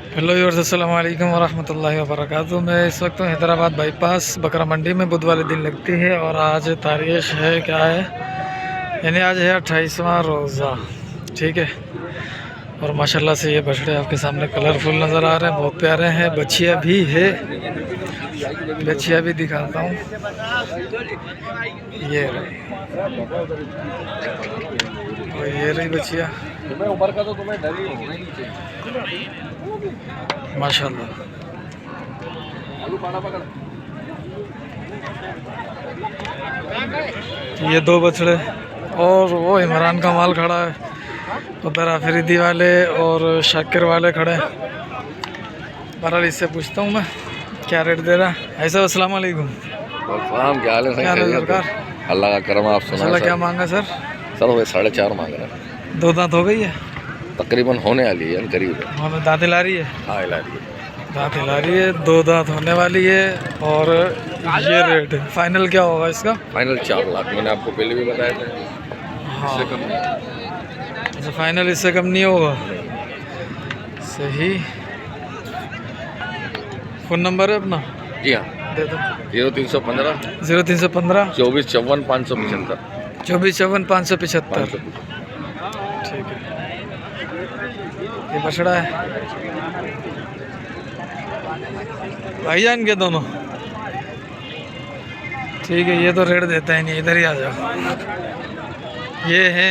Hello viewers, अस्सलाम वालेकुम वरहमतुल्लाहि वबरकातुहू। मैं इस वक्त हूँ हैदराबाद बाईपास बकरा मंडी में। बुध वाले दिन लगती है और आज तारीख है क्या है, यानी आज है 28वां रोज़ा। ठीक है, और माशाल्लाह से ये बछड़े आपके सामने कलरफुल नज़र आ रहे हैं, बहुत प्यारे हैं। बछिया भी है, बछिया भी दिखाता हूँ। ये रही, और ये रही बछिया माशाल्लाह। ये दो बछड़े और वो इमरान का माल खड़ा है, उधर आफरीदी वाले और शाकिर वाले खड़े हैं। बहरहाल इससे पूछता हूँ मैं क्या रेट दे रहा है। ऐसा अस्सलाम वालेकुम। क्या हाल है? क्या हाल है सरकार? अल्लाह का करम। आप सुना क्या मांगा सर? सर वो 4.5 मांग रहा है। 2 दांत हो गई है तकरीबन होने वाली है, करीब है। हमें दांत ला रही है, हाँ ला रही है, दांत ला रही है, 2 दांत होने वाली है। और ये रेट है, फाइनल क्या होगा इसका? फाइनल 4 लाख। मैंने आपको पहले भी बताया था। हाँ, इससे कम नहीं। अच्छा, फाइनल इससे कम नहीं होगा। सही। फ़ोन नंबर है अपना? जी हाँ, दे दो। 0315 0315 24 54 575। 24 54 575। ठीक है, ये बछड़ा है भाईजान के दोनों। ठीक है, ये तो रेट देता ही नहीं, इधर ही आ जाओ। ये है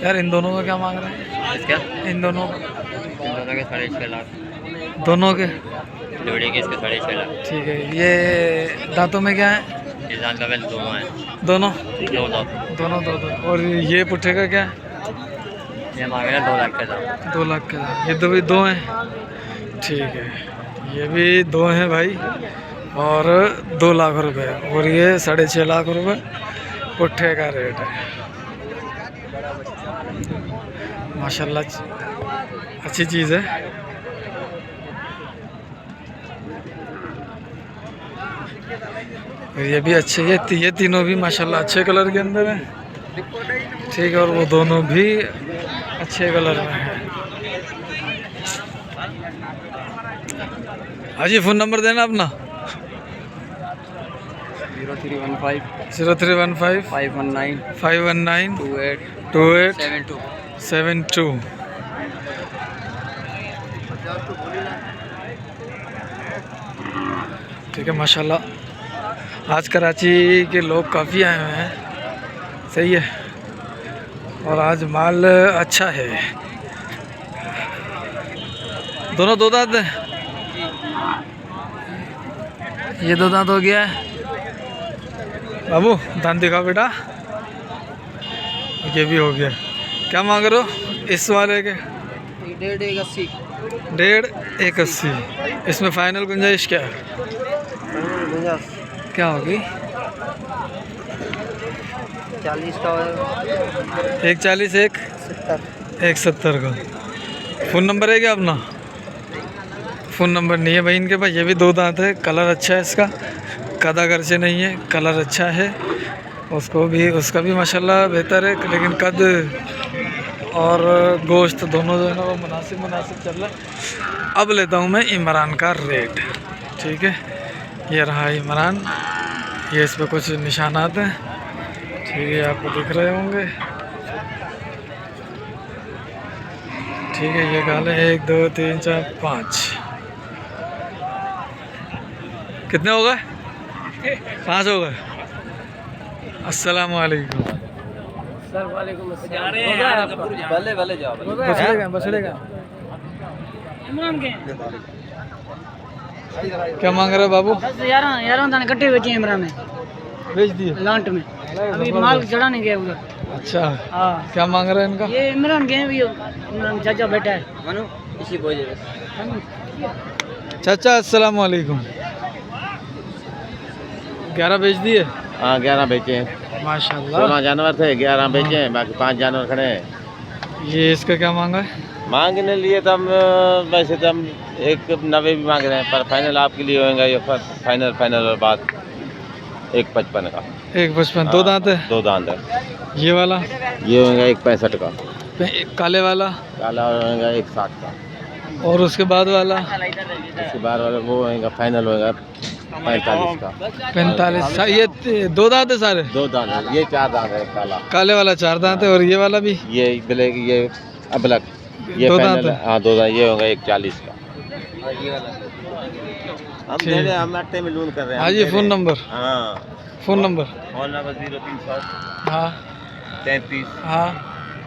यार, इन दोनों का क्या मांग रहे हैं? इसका इन दोनों का? इन दोनों के 6.5 लाख, दोनों के? जोड़ी के इसके 6.5 लाख। ठीक है, ये दांतों में क्या है? इस दांत का वेल दोनों हैं, दोनों? 2 दांत। दोनों 2 2। और ये पुट्ठे का क्या है? ये मांगे ना 2 लाख का दाम। 2 लाख का। ये तो भी 2 हैं। ठीक है, ये भी 2 हैं भाई, और 2 लाख रुपए। और ये 6.5 लाख रुपए पुट्ठे का रेट है। माशाल्लाह अच्छी चीज़ है। और ये भी अच्छे, ये तीनों भी माशाल्लाह अच्छे कलर के अंदर हैं। ठीक है, और वो दोनों भी अच्छे कलर में हैं। हाँ जी, फ़ोन नंबर देना अपना। 0315 0315 519 519 28 28 72। 72। ठीक है, माशाल्लाह आज कराची के लोग काफ़ी आए हुए हैं। सही है, और आज माल अच्छा है। दोनों 2 दांत हैं। ये 2 दांत हो गया है। बाबू दांत दिखाओ बेटा। ये भी हो गया। क्या मांग रहे हो इस वाले के? 1.80। इसमें फाइनल गुंजाइश क्या है? क्या होगी? 40 का, 140 170 का। फ़ोन नंबर है क्या अपना? फ़ोन नंबर नहीं है भाई इनके पास। ये भी 2 दांत है, कलर अच्छा है इसका, कदा घर से नहीं है, कलर अच्छा है। उसका भी माशाल्लाह बेहतर है, लेकिन कद और गोश्त दोनों जो है ना वो मुनासिब चल रहा है। अब लेता हूँ मैं इमरान का रेट। ठीक है, ये रहा इमरान। ये इस पर कुछ निशानात हैं, ठीक है, आपको दिख रहे होंगे। ठीक है, ये गाले 1 2 3 4 5। कितने हो गए? 5 हो गए। अस्सलाम वालेकुम सर। वालेकुम अस्सलाम। भले जाओ। बछड़ेगा क्या मांग रहे हो बाबू? 11 दाने कट्टे बेचे इमरान ने, बेच दिए लांट में। अभी माल चढ़ा नहीं गया उधर। अच्छा, हाँ, क्या मांग रहे हैं इनका? ये इमरान के हैं भी, इमरान चाचा बैठा है। इसी बोझे चाचा अस्सलाम वालेकुम। 11 बेच दिए? हाँ 11 बेचे हैं। माशाल्लाह। 16 जानवर थे, 11 बेचे हैं, बाकी 5 जानवर खड़े हैं। ये इसका क्या मांगा है? मांगने लिए तो हम वैसे तो हम 1.90 भी मांग रहे हैं, पर फाइनल आपके लिए होगा ये फाइनल और बात 1.55 का। 1.55। 2 दांत है? 2 दांत है। ये वाला? ये होगा 1.65 का। काले वाला काला होगा 160 का। और उसके बाद वाला उसके बाद वाला वो होगा फाइनल होगा 45 का। 45। ये दो दांत है सारे? 2 दांत है, ये 4 दांत है काला। काले वाला 4 दांत है और ये वाला भी? ये ब्लैक, ये अबलक, ये 2 फाइनल दांत है। हाँ 2 दांत, ये होगा 140 का। हम ठीक दे रहे है। हम अट्टे में लून कर रहे हैं। हाँ जी, फ़ोन नंबर? हाँ फ़ोन नंबर? फ़ोन नंबर 0300 हाँ 33 हाँ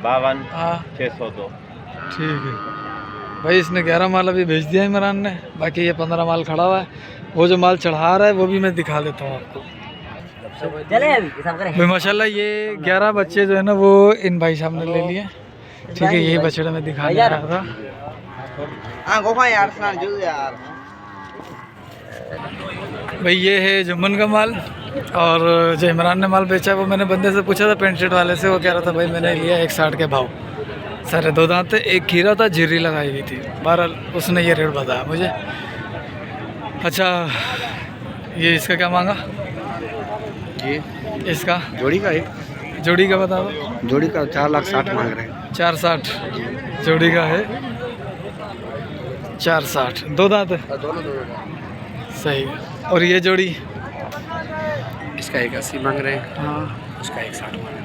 52 हाँ 602। ठीक है भाई। इसने 11 माल अभी भेज दिया इमरान ने, बाकी ये 15 माल खड़ा हुआ है। वो जो माल चढ़ा रहा है वो भी मैं दिखा देता हूँ आपको। भाई माशाल्लाह ये 11 बच्चे जो है ना वो इन भाई साहब ने ले लिए। ठीक है, यही बछड़े में दिखाने आ रहा था। भाई ये है जुम्मन का माल, और जो इमरान ने माल बेचा वो मैंने बंदे से पूछा था, पेंट शर्ट वाले से। वो कह रहा था भाई मैंने लिया 160 के भाव। सारे 2 दांत थे, एक खीरा था, झिर्री लगाई हुई थी। बहरहाल उसने ये रेट बताया मुझे। अच्छा ये इसका क्या मांगा? ये इसका जोड़ी का है, जोड़ी का बता दो। जोड़ी का 4,60,000 मांग रहे हैं। 460 जोड़ी का है, 460। 2 दांत है? दोनों सही। और ये जोड़ी? इसका 1,80 मांग रहे हैं, हाँ। उसका 1,60 मांग रहे हैं।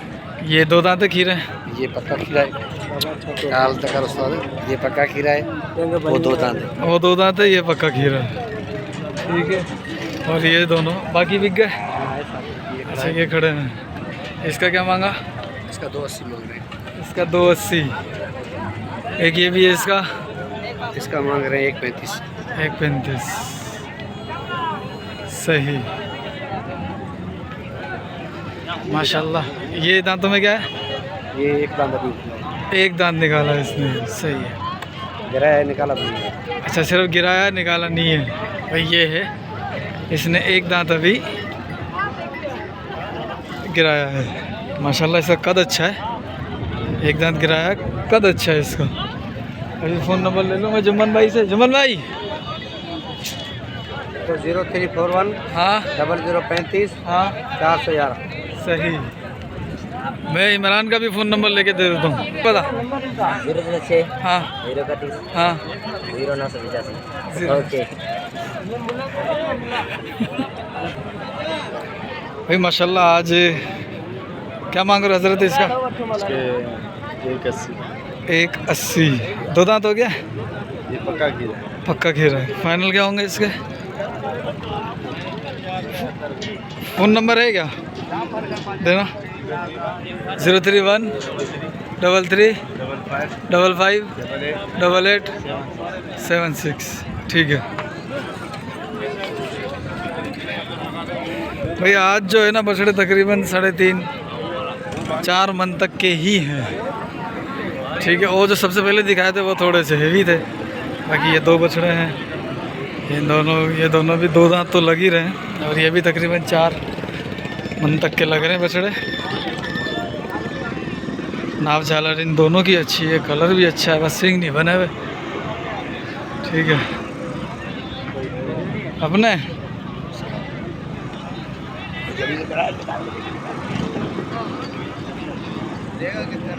ये 2 दांत है खीरे? ये पक्का खीरा है, काल तक का रस्ता है। ये पक्का खीरा है, वो 2 दांत है। वो 2 दांत है, ये पक्का खीरा है। ठीक है। और ये दोनों बाकी बिक गए? अच्छा ये खड़े हैं। इसका क्या मांगा? इसका 2,80 मांग रहे हैं। इसका 280। एक ये भी है इसका? इसका मांग रहे हैं 1,35। 135। सही माशाल्लाह। ये दांतों में क्या है? ये एक दांत अभी एक दांत निकाला है इसने। सही है। गिरा है, निकाला भी नहीं है। अच्छा सिर्फ गिराया, निकाला नहीं है। भाई ये है, इसने एक दांत अभी गिराया है। माशाल्लाह इसका कद अच्छा है। एक दांत गिराया, कद अच्छा है इसका। अभी फ़ोन नंबर ले लूँ मैं जुम्मन भाई से। जुम्मन भाई तो 0341 हाँ 0035 हाँ 411। सही। मैं इमरान का भी फ़ोन नंबर लेके दे देता हूँ। पता? 006 हाँ 031 हाँ 0985। ओके। भाई माशाल्लाह आज क्या मांग रहे हो हजरत इसका? 180। 2 दांत हो गया? ये पक्का खीरा है। पक्का खीरा है। फाइनल क्या होंगे इसके? फ़ोन नंबर है क्या देना? 031 33 55 88 76। ठीक है भाई। आज जो है ना बछड़े तकरीबन 3.5-4 मन तक के ही हैं। ठीक है। वो जो सबसे पहले दिखाए थे वो थोड़े से हेवी थे। बाकी ये 2 बछड़े हैं, ये दोनों भी 2 दांत तो लग ही रहे हैं। और ये भी तकरीबन 4 मन तक के लग रहे हैं बछड़े। नाव झालर इन दोनों की अच्छी है, कलर भी अच्छा है, बस सिंग नहीं बने हुए। ठीक है। अपने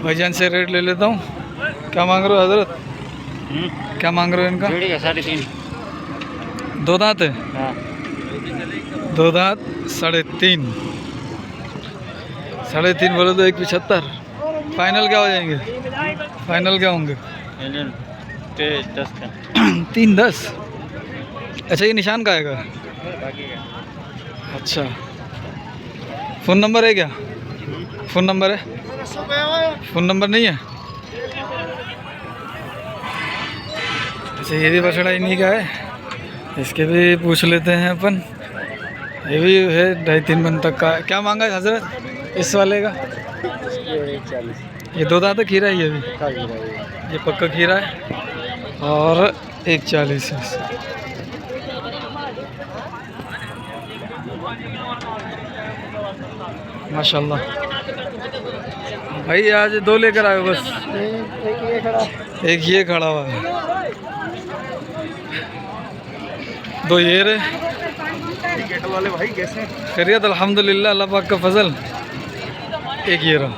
भाईजान से रेट ले लेता हूँ। क्या मांग रहे हो हजरत? क्या मांग रहे हो इनका? 3.5। 2 दांत है? हाँ 2 दांत 3.5। 3.5 बोले तो 175। फाइनल क्या हो जाएंगे? फाइनल क्या होंगे? 10 का। 310। अच्छा ये निशान का आएगा? अच्छा फ़ोन नंबर है क्या? फ़ोन नंबर है? फ़ोन नंबर नहीं है? अच्छा ये भी बछड़ा इन्हीं का है, इसके भी पूछ लेते हैं अपन। ये भी है 2.5-3 मन तक का। क्या मांगा है हजरत इस वाले का? 140। ये 2 दांत खीरा है, ये भी ये पक्का खीरा है। और 140 है। माशाल्लाह भाई आज 2 लेकर आए हो बस? एक ये खड़ा हुआ है, 2 ये रहे। वाले भाई कैसे? खैरियत अल्हम्दुलिल्लाह, अल्लाह पाक का फजल। एक ये रहा।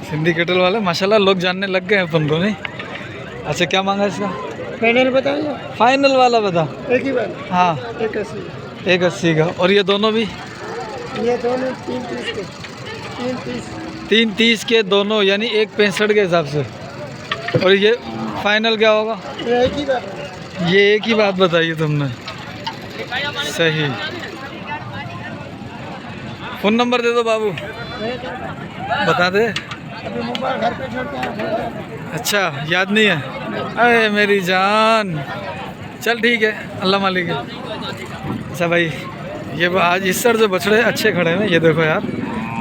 सिंधी केटल वाले माशाल्लाह लोग जानने लग गए हैं अपन को, नहीं? अच्छा क्या मांगा इसका? फाइनल बताइए, फाइनल वाला बता। एक ही बात, हाँ 180। 180 का। और ये दोनों भी ये दोनों 330 के, 330। 330 के दोनों, यानी 165 के हिसाब से। और ये फाइनल क्या होगा? ये एक ही बात, ये एक ही बात बताई तुमने, सही। फ़ोन नंबर दे दो बाबू, बता दे। अभी मोबाइल घर पे छोड़ के आया। अच्छा याद नहीं है? अरे मेरी जान, चल ठीक है, अल्लाह मालिक है। अच्छा भाई, ये आज इस सर जो बछड़े अच्छे खड़े हैं, ये देखो यार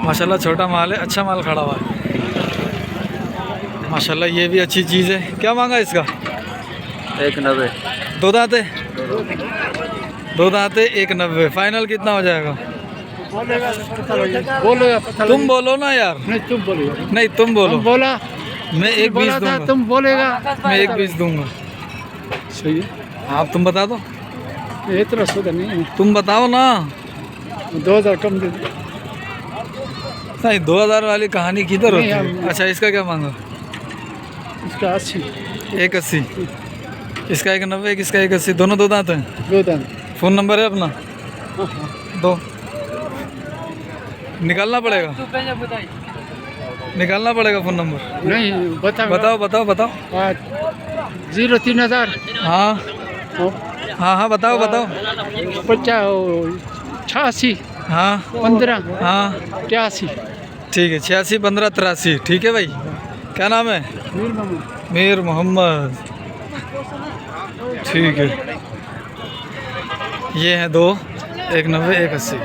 माशाल्लाह, छोटा माल है, अच्छा माल खड़ा हुआ है माशाल्लाह। ये भी अच्छी चीज़ है। क्या मांगा इसका? 190। दो दांते, दो दांते 190। फाइनल कितना हो जाएगा? बोलो, तुम बोलो ना यार। नहीं तुम बोलो, नहीं तुम बोलो। बोला, मैं 120 दूंगा। तुम बोलेगा, मैं 120 दूंगा। सही है। आप तुम बता दो, ये इतना सौदा नहीं है, तुम बताओ ना। 2000 कम दे दो। नहीं 2000 वाली कहानी किधर होती है? नहीं, अच्छा इसका क्या मांगा? इसका 80, 180। इसका 190, इसका 180, दोनों दो दांत हैं। 2 दाम। फ़ोन नंबर है अपना? दो, निकालना पड़ेगा, निकालना पड़ेगा फ़ोन नंबर। नहीं बताओ बताओ बताओ। 03,000, हाँ हाँ हाँ बताओ बताओ। 85, हाँ 15, हाँ 83। ठीक है, 86 15 83। ठीक है भाई, क्या नाम है? मीर मोहम्मद। ठीक है, ये हैं दो, 190 180।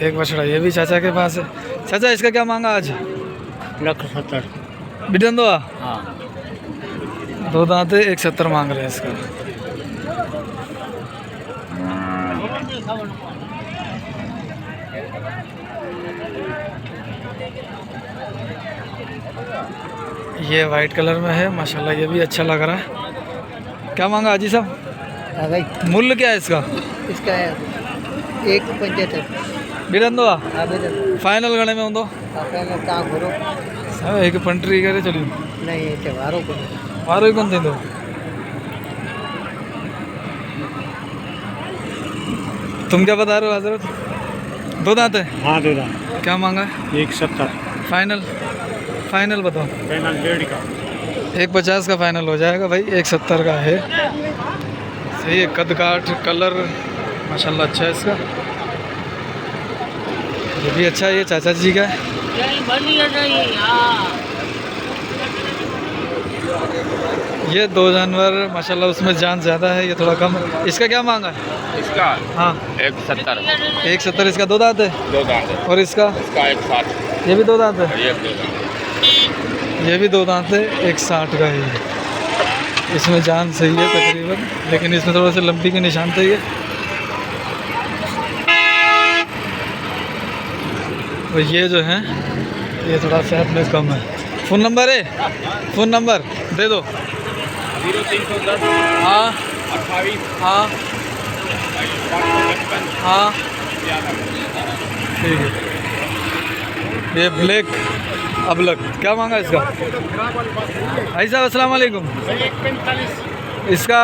एक बछड़ा ये भी चाचा के पास है। चाचा इसका क्या मांगा आज? 170। बिटन दो हाँ, दो दांते 170 मांग रहे हैं इसका। ये वाइट कलर में है माशाल्लाह, ये भी अच्छा लग रहा है। क्या मांगा हाजी साहब? भाई मूल्य क्या है इसका? इसका है 175। बिटन दो आवेदन फाइनल गणे में दो आपका काम करो। एक पंट्री करे चलिए नहीं ये त्योहारों को मारो ही कौन दे दो। तुम क्या बता रहे हो हजरत? दो दांत है? हाँ दे रहा। क्या मांगा है? 170 फाइनल, फाइनल बताओ। फाइनल 1.5 का। 150 का फाइनल हो जाएगा भाई, 170 का है। सही है, कद काठ कलर माशाल्लाह अच्छा है इसका। ये भी अच्छा है, ये चाचा जी का है। ये दो जानवर माशाल्लाह, उसमें जान ज़्यादा है, ये थोड़ा कम है। इसका क्या मांगा है? इसका हाँ 170। 170। इसका दो दांत है? दो दांत है। और इसका? इसका 160। ये भी दो दांत है? ये दो दांत। ये भी दो दांत है, 160 का ही है। इसमें जान सही है तकरीबन, लेकिन इसमें थोड़ा सा लंबी के निशान सही है। और ये जो है ये थोड़ा सेहत में कम है। फ़ोन नंबर है? फ़ोन नंबर दे दो। 0310 हाँ 28 हाँ 555। हाँ ठीक है। ये ब्लैक अबलक, क्या मांगा इसका? भाई साहब अस्सलाम वालेकुम। इसका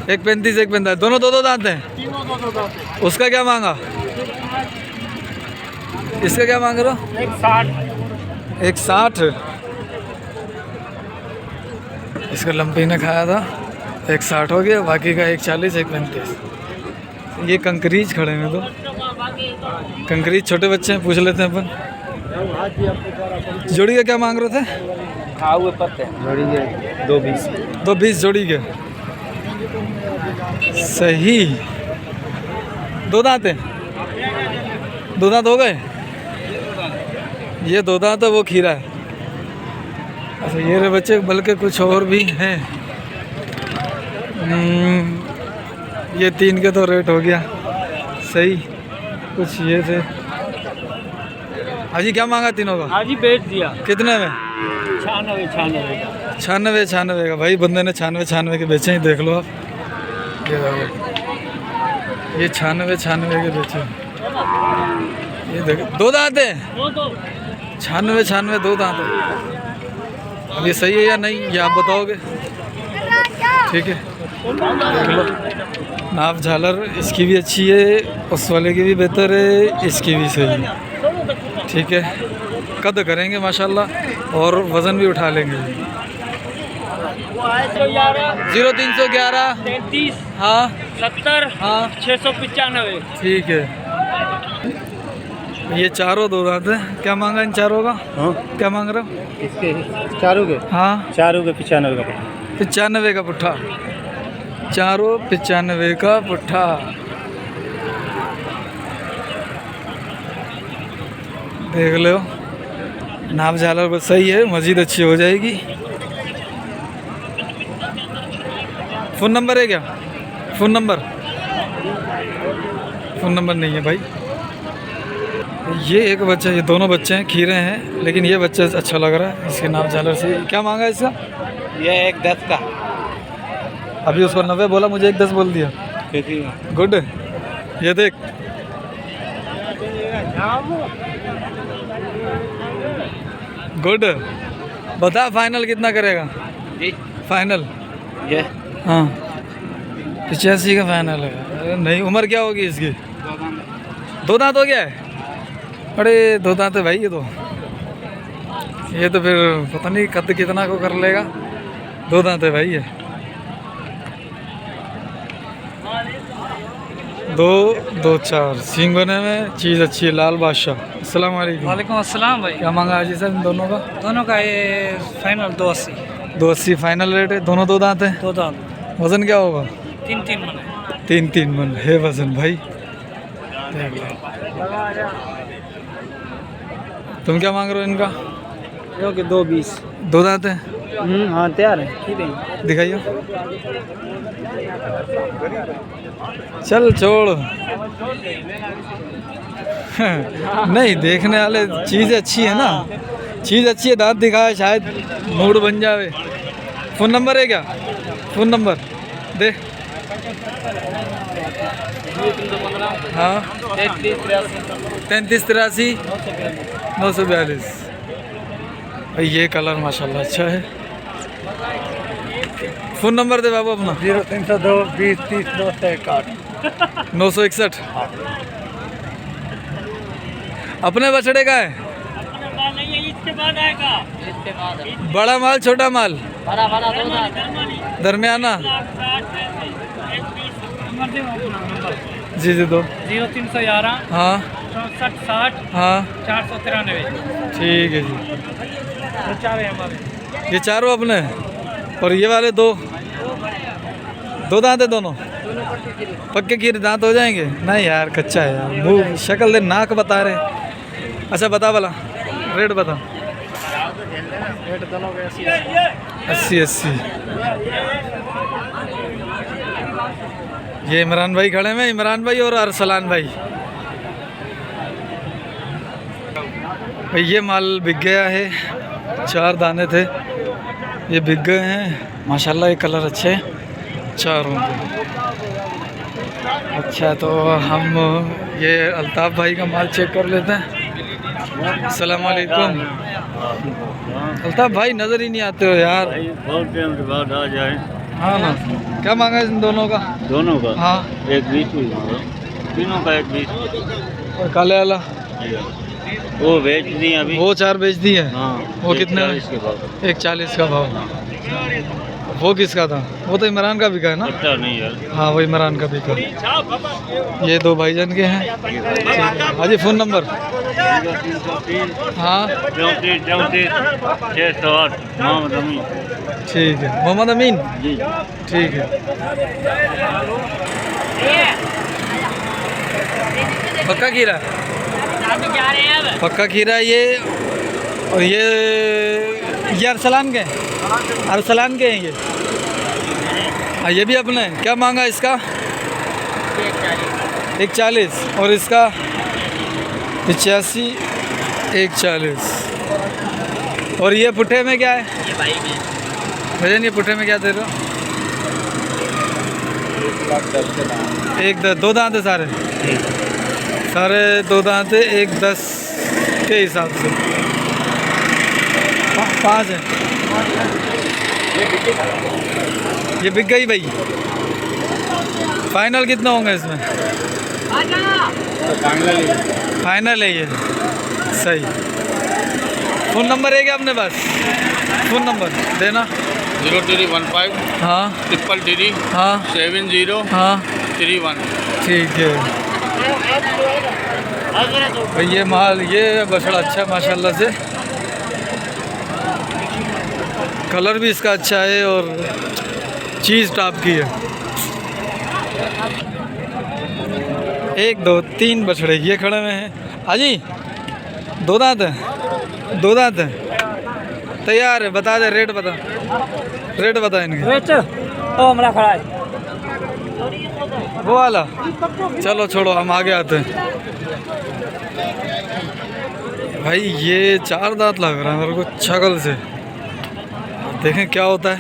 135 145, दोनों दो दो दांत हैं। उसका क्या मांगा? इसका क्या मांग रहे हो? 160। इसका लंपी ने खाया था, 160 हो गया, बाकी का 140 135। ये कंकरीज खड़े हैं, तो कंकरीज छोटे बच्चे हैं, पूछ लेते हैं अपन। जोड़ी का क्या मांग रहे थे? हाँ वो पत्ते जोड़ी है 220। 220 जोड़ी के। सही। दो दांत हैं? दो दांत हो गए? ये दो दांत है, वो खीरा है। अच्छा ये रहे बच्चे, बल्कि कुछ और भी हैं। ये 3 के तो रेट हो गया सही। कुछ ये थे। हाजी क्या मांगा तीनों का? आज ही बेच दिया। कितने में? 96 का। भाई बंदे ने 96 के बेचे ही, देख लो आप। ये देखो, ये 96 के बेचे। ये देखो 2 दांत है, 96 2 दांत है। अब ये सही है या नहीं ये आप बताओगे, ठीक है। देख लो नाप झालर इसकी भी अच्छी है, उस वाले की भी बेहतर है, इसकी भी सही है, ठीक है। कद करेंगे माशाल्लाह और वज़न भी उठा लेंगे। 0311 33 हाँ 70 हाँ 695। ठीक है। ये चारों 2 दांत है, क्या मांगा इन चारों का? हाँ क्या मांग रहा हूँ? इसके चारों के हाँ 95 का 95 का पुट्ठा, चारों 95 का पुट्ठा। देख लो नाप झालर बस सही है, मज़ीद अच्छी हो जाएगी। फ़ोन नंबर है क्या? फ़ोन नंबर नहीं है भाई। ये एक बच्चा, ये दोनों बच्चे हैं, खीरे हैं, लेकिन ये बच्चा अच्छा लग रहा है इसके नाप झालर से। क्या मांगा इसका? ये 110 का। अभी उसको 90 बोला, मुझे 110 बोल दिया। गुड। ये देख गुड। बता फाइनल कितना करेगा? जी फाइनल ये हाँ 85 का फाइनल है। अरे नहीं, उम्र क्या होगी इसकी? 2 दांत हो गया है? अरे 2 दांत है भाई ये तो। ये तो फिर पता नहीं कद कितना को कर लेगा। 2 दांत है भाई ये। 2 4 सींग बने में, चीज़ अच्छी है, लाल बादशाह। अस्सलाम वालेकुम। वालेकुम अस्सलाम भाई। क्या मांगा हाजी साहब इन दोनों का? दोनों का ये फाइनल 280। 280 फाइनल रेट है। दोनों 2 दांत हैं। 2 दांत वज़न क्या होगा? 3 मन है। 3 मन है वज़न भाई। देख लो। तुम क्या मांग रहे हो इनका? क्योंकि 220। 2 दांत हैं। हाँ तैयार है, ठीक है। दिखाइए। चल छोड़। नहीं देखने वाले, चीज़ अच्छी है ना, चीज़ अच्छी है, दांत दिखाए शायद मूड बन जावे। फ़ोन नंबर है क्या? फ़ोन नंबर दे। हाँ 33 83 942। ये कलर माशाल्लाह अच्छा है। फ़ोन नंबर दे बाबू अपना। 0302 20 30 961। 961। अपने बछड़े का है? इसके बाद आएगा। बड़ा माल छोटा माल? बड़ा 2 दांत। दरमियाना? जी दो। 0311 हाँ 64 60 हाँ 493। ठीक है जी। तो 4 है हमारे। ये चारों अपने हैं? और ये वाले 2 दांत है दोनों? पक्के की दांत हो जाएंगे? नहीं यार कच्चा है यार, मुँह शक्ल दे, नाक बता रहे। अच्छा बता भला रेट बता। रेट दोनों के 80। ये इमरान भाई खड़े हैं, इमरान भाई और अरसलान भाई। भाई ये माल बिक गया है, 4 दाने थे, ये बिक गए हैं माशाल्लाह। ये कलर अच्छे हैं चारों के। अच्छा तो हम ये अल्ताफ़ भाई का माल चेक कर लेते हैं। अस्सलाम वालेकुम। अल्ताफ़ भाई नज़र ही नहीं आते हो यार। बहुत टाइम के बाद आ जाए। हाँ ना, क्या मांगा इन दोनों का? दोनों का हाँ 120 तीनों का 120। और काले वाला वो बेच दिए अभी। वो 4 बेच दिए। हाँ वो कितने में? 40 के भाव। 140 का भाव। वो किसका था? वो तो इमरान का बिका है ना? पता नहीं यार। हाँ वो इमरान का बिका। ये 2 भाईजान के हैं। हाजी फ़ोन नंबर? 303 हाँ 34 34 608 मोहम्मद अमीन। ठीक है, मोहम्मद अमीन। जी ठीक है। पक्का खीरा? पक्का खीरा ये। और ये अरसलान के हैं? अरसलान के हैं ये? हाँ ये भी अपने हैं। क्या मांगा इसका? 140। और इसका 85 140। और ये पुट्ठे में क्या है? भजन ये पुट्ठे में क्या दे रहे हो? 1 2 दांत है सारे। सारे दो दांत है, 1-10 के हिसाब से 5 है। ये बिक गई भाई। फाइनल कितना होंगे इसमें? फाइनल है ये। सही। फ़ोन नंबर है क्या अपने पास? फ़ोन नंबर देना। 0315 हाँ 333 हाँ 70 हाँ 31। ठीक है भाई। ये माल, ये बछड़ा अच्छा है माशाल्लाह से। कलर भी इसका अच्छा है और चीज़ टॉप की है। 1 2 3 बछड़े ये खड़े हुए हैं। हाजी 2 दांत है, 2 दांत है। तैयार है, बता दे रेट, बता रेट बता इनके। ओ हमारा खड़ा है। वो वाला चलो छोड़ो, हम आगे आते हैं। भाई ये 4 दांत लग रहा है मेरे को शक्ल से। देखें क्या होता है,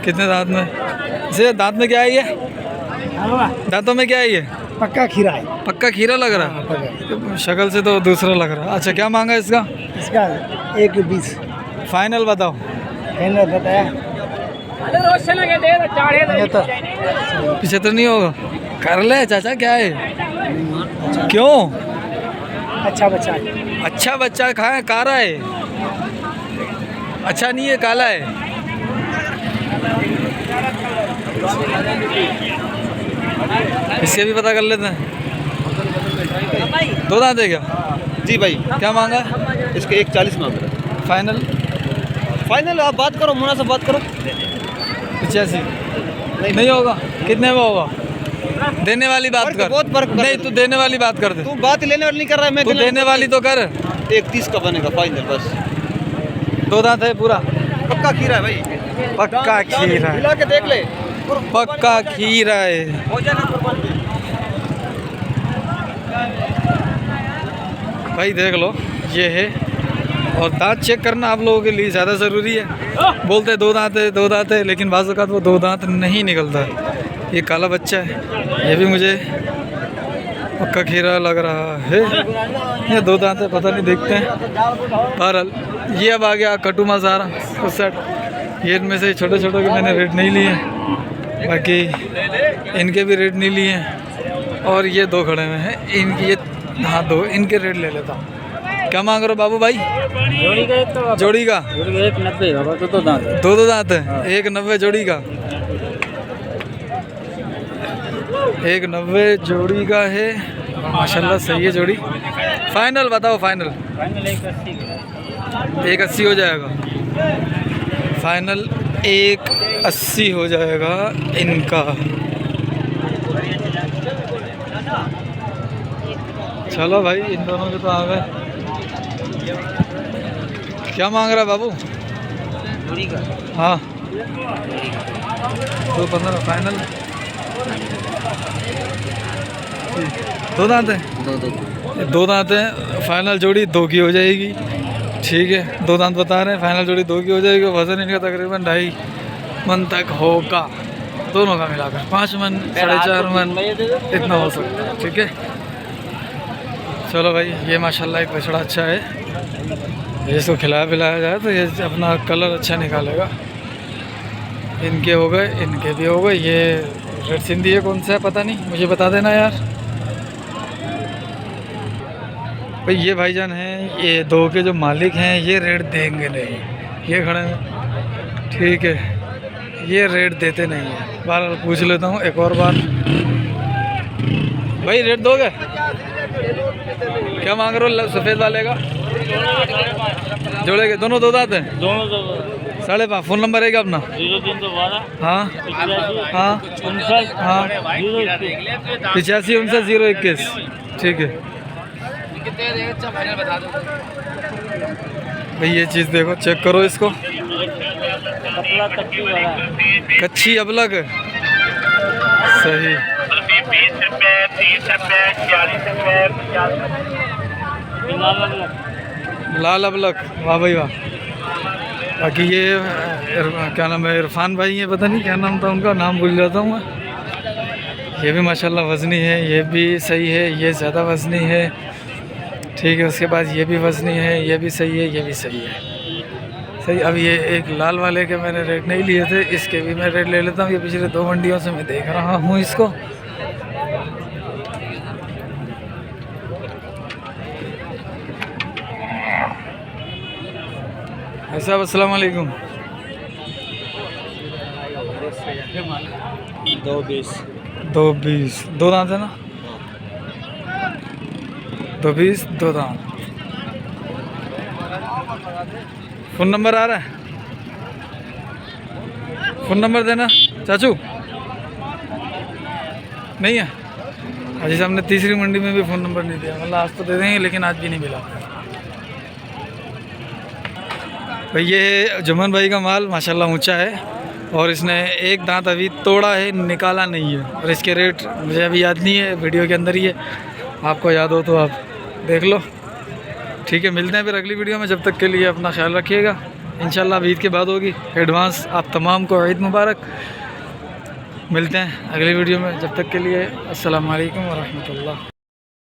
कितने दांत में। इसे दांत में क्या है ये? दांतों में क्या है ये? पक्का खीरा है। पक्का खीरा लग रहा है। शक्ल से तो दूसरा लग रहा है। अच्छा क्या मांगा इसका? इसका 1:20 फाइनल बताओ। मैंने बताया 75 नहीं होगा? कर ले चाचा, क्या है? क्यों? अच्छा बच्चा है। अच्छा बच्चा खाए, काला है। अच्छा नहीं है, काला है। इसके भी पता कर लेते हैं। 2 दांत है क्या? जी भाई, क्या मांगा? इसके 140 मांग रहे हैं। फाइनल फाइनल आप बात करो, मुनासिब बात करो। 85 नहीं होगा? कितने में होगा? देने वाली बात फर्क कर। बहुत फर्क कर। नहीं, तू देने वाली बात कर दे। तू बात लेने वाली नहीं कर रहा है, मैं तू देने वाली तो कर। 1:30 का बनेगा फाइनल बस। 2 दांत है पूरा? पक्का खीरा है भाई। पक्का खीरा है। मिला के देख ले। पक्का खीरा है। हो जाना कुर्बानी। भाई देख लो, ये है। और दांत चेक करना आप लोगों के लिए ज़्यादा ज़रूरी है। बोलते हैं 2 दांत है, 2 दांत है, लेकिन बाज़ औक़ात वो 2 दांत नहीं निकलता है। ये काला बच्चा है, ये भी मुझे पक्का खीरा लग रहा है। ये 2 दांत है, पता नहीं, देखते हैं। बहरहाल ये अब आ गया कटू मसारा उस साइड। ये इनमें से छोटे छोटे के मैंने रेट नहीं लिए, बाकी इनके भी रेट नहीं लिए हैं। और ये 2 खड़े हुए हैं, इनकी ये, हाँ 2, इनके रेट ले लेता हूँ। क्या मांग रहे हो बाबू भाई? जोड़ी का 1 तो जोड़ी का 190 बाबा। तो दांत 2 दांत है। 190 जोड़ी का। 190 जोड़ी का है माशाल्लाह। सही है जोड़ी। फाइनल बताओ, फाइनल। फाइनल 180 180 हो जाएगा। फाइनल 180 हो जाएगा इनका। चलो भाई, इन दोनों के तो आ गए। क्या मांग रहा है बाबू? जोड़ी का। हाँ 215 फाइनल। 2 दांत है? 2 दांत है। फाइनल जोड़ी 2 की हो जाएगी। ठीक है, 2 दांत बता रहे हैं, फाइनल जोड़ी 2 की हो जाएगी। वज़न इनका तकरीबन 2.5 मन तक होगा, दोनों का मिलाकर 5 मन 4.5 मन इतना हो सकता है। ठीक है, चलो भाई। ये माशाल्लाह एक बछड़ा अच्छा है। इसको खिलाया पिलाया जाए तो ये अपना कलर अच्छा निकालेगा। इनके हो गए, इनके भी हो गए। ये रेड सिंधी है, कौन सा है पता नहीं, मुझे बता देना यार। भाई ये भाईजान हैं, ये 2 के जो मालिक हैं, ये रेट देंगे नहीं। ये खड़े हैं, ठीक है, ये रेट देते नहीं है। बहरहाल पूछ लेता हूँ एक और बार। भाई रेट दोगे? क्या मांग रहे हो सफ़ेद वाले का? जोड़े के दोनों 2 दांत हैं? दोनों 5.5। फ़ोन नंबर है क्या अपना? 0312 हाँ 85 हाँ 59 हाँ 85 59 021। ठीक है भाई। ये चीज़ देखो, चेक करो इसको। कपड़ा कच्ची वाला है। कच्ची अबलग सही। 20 रुपए 30 रुपए 40 रुपए 50 लाल अबलग, वाह भाई वाह। बाकी ये क्या नाम है, इरफान भाई है, पता नहीं क्या नाम था उनका, नाम भूल जाता हूँ मैं। ये भी माशाल्लाह वज़नी है, ये भी सही है, ये ज़्यादा वज़नी है। ठीक है, उसके बाद ये भी वज़नी है, ये भी सही है, ये भी सही है। सही। अब ये एक लाल वाले के मैंने रेट नहीं लिए थे, इसके भी मैं रेट ले लेता हूँ। ये पिछले 2 मंडियों से मैं देख रहा हूँ इसको। साहब अस्सलाम वालेकुम। 220 2 दांत है ना? 220 2 दांत। फ़ोन नंबर आ रहा है? फ़ोन नंबर देना चाचू। नहीं है? अजी साहब ने तीसरी मंडी में भी फ़ोन नंबर नहीं दिया। मतलब आज तो दे देंगे लेकिन आज भी नहीं मिला। भाई ये जुम्मन भाई का माल माशाल्लाह ऊंचा है और इसने एक दांत अभी तोड़ा है, निकाला नहीं है। और इसके रेट मुझे अभी याद नहीं है, वीडियो के अंदर ही है। आपको याद हो तो आप देख लो। ठीक है, मिलते हैं फिर अगली वीडियो में। जब तक के लिए अपना ख्याल रखिएगा। इंशाल्लाह ईद के बाद होगी। एडवांस आप तमाम को ईद मुबारक। मिलते हैं अगली वीडियो में। जब तक के लिए अस्सलाम वालेकुम व रहमतुल्लाह।